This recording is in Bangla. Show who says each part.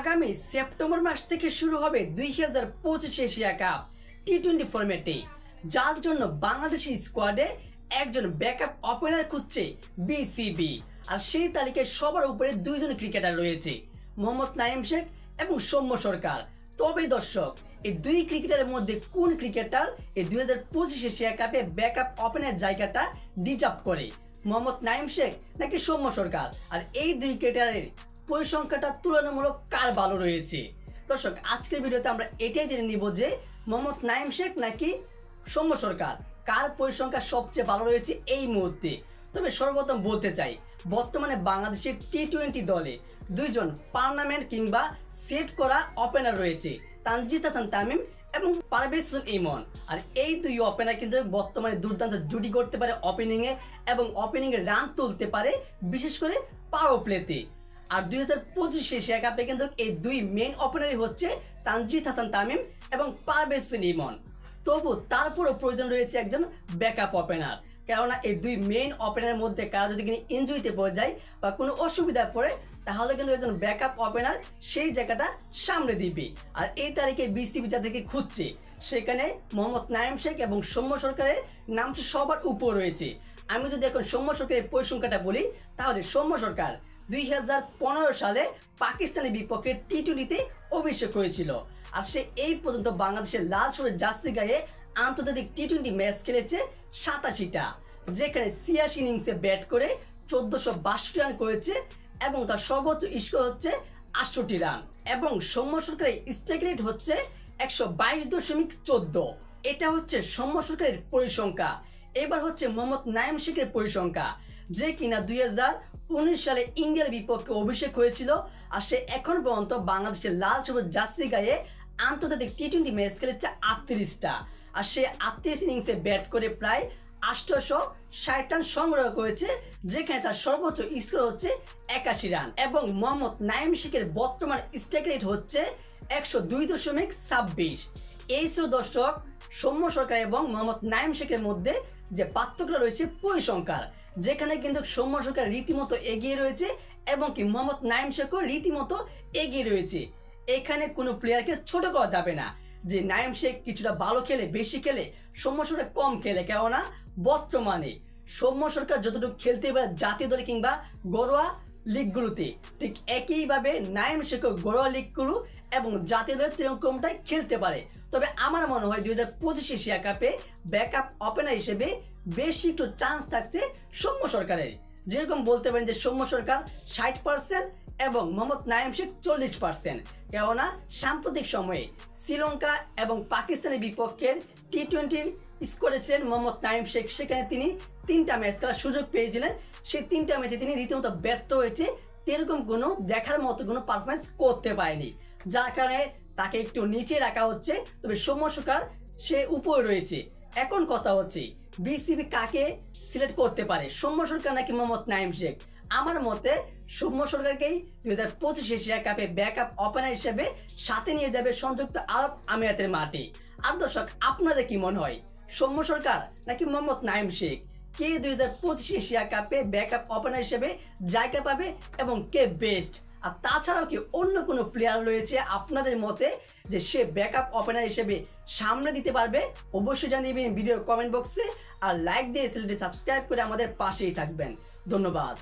Speaker 1: আগামী সেপ্টেম্বর মাস থেকে শুরু হবে 2025 এশিয়া কাপ টি-20 ফরম্যাটে, যার জন্য বাংলাদেশি স্কোয়াডে একজন ব্যাকআপ ওপেনার খুঁজছে বিসিবি। আর সেই তালিকায় সবার উপরে দুইজন ক্রিকেটার রয়েছে, মোহাম্মদ নাঈম শেখ এবং সৌম্য সরকার। তবে দর্শক, এই দুই ক্রিকেটারের মধ্যে কোন ক্রিকেটার এই 2025 এশিয়া কাপে ব্যাকআপ ওপেনার জায়গাটা ডিজার্ভ করে, মোহাম্মদ নাঈম শেখ নাকি সৌম্য সরকার? আর এই দুই ক্রিকেটারের পরিসংখ্যাটা তুলনামূলক কার ভালো রয়েছে? দর্শক, আজকের ভিডিওতে আমরা এটাই জেনে নিব যে মোহাম্মদ নাঈম শেখ নাকি সৌম্য সরকার কার পরিসংখ্যা সবচেয়ে ভালো রয়েছে এই মুহূর্তে। তবে সর্বপ্রথম বলতে চাই, বর্তমানে বাংলাদেশের টি-20 দলে দুইজন পার্মানেন্ট কিংবা সেট করা ওপেনার রয়েছে, তানজিদ হাসান তামিম এবং পারভেজ হোসেন ইমন। আর এই দুই ওপেনার কিন্তু বর্তমানে দুর্দান্ত জুটি করতে পারে ওপেনিংয়ে, এবং ওপেনিংয়ে রান তুলতে পারে, বিশেষ করে পাওয়ার প্লেতে। আর 2025 এশিয়া কাপে কিন্তু এই দুই মেইন ওপেনারই হচ্ছে তানজিদ হাসান তামিম এবং পারভেজ হোসেন ইমন। তবু তারপরও প্রয়োজন রয়েছে একজন ব্যাকআপ ওপেনার, কেননা এই দুই মেইন ওপেনারের মধ্যে কারো যদি কিনা ইনজুরিতে পড়ে যায় বা কোনো অসুবিধায় পড়ে, তাহলে কিন্তু একজন ব্যাকআপ ওপেনার সেই জায়গাটা সামনে দিবে। আর এই তারিখে বিসিবি যাদেরকে খুঁজছে, সেখানে মোহাম্মদ নাঈম শেখ এবং সৌম্য সরকারের নাম সবার উপর রয়েছে। আমি যদি এখন সৌম্য সরকারের পরিসংখ্যাটা বলি, তাহলে সৌম্য সরকার 2015 সালে পাকিস্তানের বিপক্ষে টি-20তে অভিষেক হয়েছিল। আর সে এই পর্যন্ত বাংলাদেশের লাল সবুজ জার্সি গায়ে আন্তর্জাতিক টি-20 ম্যাচ খেলেছে 87টা, যেখানে 86 ইনিংসে ব্যাট করে 1462 রান করেছে এবং তার সর্বোচ্চ স্কোর হচ্ছে 68 রান। এবং সৌম্য সরকারের স্ট্রাইক রেট হচ্ছে 122.14। এটা হচ্ছে সৌম্য সরকারের পরিসংখ্যা। এবার হচ্ছে মোহাম্মদ নাঈম শেখের পরিসংখ্যা, যে কিনা 2019 সালে ইন্ডিয়ার বিপক্ষে অভিষেক হয়েছিল। আর সে এখন পর্যন্ত বাংলাদেশের লাল সবুজ জার্সি গায়ে আন্তর্জাতিক টি-20 ম্যাচ খেলেছে 38টা। আর সে 38 ইনিংসে ব্যাট করে প্রায় 860 রান সংগ্রহ করেছে, যেখানে তার সর্বোচ্চ স্কোর হচ্ছে 81 রান। এবং মোহাম্মদ নাঈম শেখের বর্তমান স্ট্রাইক রেট হচ্ছে 102.26। এই ছিল দর্শক সৌম্য সরকার এবং মোহাম্মদ নাঈম শেখের মধ্যে যে পার্থক্য রয়েছে পরিসংখ্যার, যেখানে কিন্তু সৌম্য সরকার রীতিমতো এগিয়ে রয়েছে এবং কি মোহাম্মদ নাঈম শেখও রীতিমতো এগিয়ে রয়েছে। এখানে কোনো প্লেয়ারকে ছোট করা যাবে না যে নাঈম শেখ কিছুটা ভালো খেলে, বেশি খেলে, সৌম্য সরকার কম খেলে। কেননা বর্তমানে সৌম্য সরকার যতটুকু খেলতে পারে জাতীয় দলে কিংবা ঘরোয়া লিগগুলোতে, ঠিক একইভাবে নাঈম শেখও ঘরোয়া লিগগুলো এবং জাতীয় দলের তিরঙ্গমটাই খেলতে পারে। তবে আমার মনে হয় 2025 এশিয়া কাপে ব্যাকআপ ওপেনার হিসেবে বেশি একটু চান্স থাকছে সৌম্য সরকারের। যেরকম বলতে পারেন যে সৌম্য সরকার 60% এবং মোহাম্মদ নাঈম শেখ 40%। কেননা সাম্প্রতিক সময়ে শ্রীলঙ্কা এবং পাকিস্তানের বিপক্ষের টি-20 স্কোরে ছিলেন মোহাম্মদ নাঈম শেখ। সেখানে তিনি 3টা ম্যাচ খেলার সুযোগ পেয়েছিলেন, সেই 3টা ম্যাচে তিনি রীতিমতো ব্যর্থ হয়েছে, এরকম কোনো দেখার মতো কোনো পারফরমেন্স করতে পারেনি, যার কারণে তাকে একটু নিচে রাখা হচ্ছে। তবে সৌম্য সরকার সে উপরে রয়েছে। এখন কথা হচ্ছে বিসিবি কাকে সিলেক্ট করতে পারে, সৌম্য সরকার নাকি মোহাম্মদ নাঈম শেখ? আমার মতে সৌম্য সরকারকেই 2025 এশিয়া কাপে ব্যাকআপ ওপেনার হিসেবে সাথে নিয়ে যাবে সংযুক্ত আরব আমিরাতের মাঠে। আর দর্শক, আপনাদের কি মনে হয়, সৌম্য সরকার নাকি মোহাম্মদ নাঈম শেখ? কে 2025 এশিয়া কাপে ব্যাকআপ ওপেনার হিসেবে জায়গা পাবে এবং কে বেস্ট? আর তাছাড়াও কি অন্য কোনো প্লেয়ার রয়েছে আপনাদের মতে যে সে ব্যাকআপ ওপেনার হিসেবে সামনে দিতে পারবে? অবশ্যই জানিয়ে ভিডিওর কমেন্ট বক্সে। আর লাইক দিয়ে চ্যানেলটি সাবস্ক্রাইব করে আমাদের পাশেই থাকবেন। ধন্যবাদ।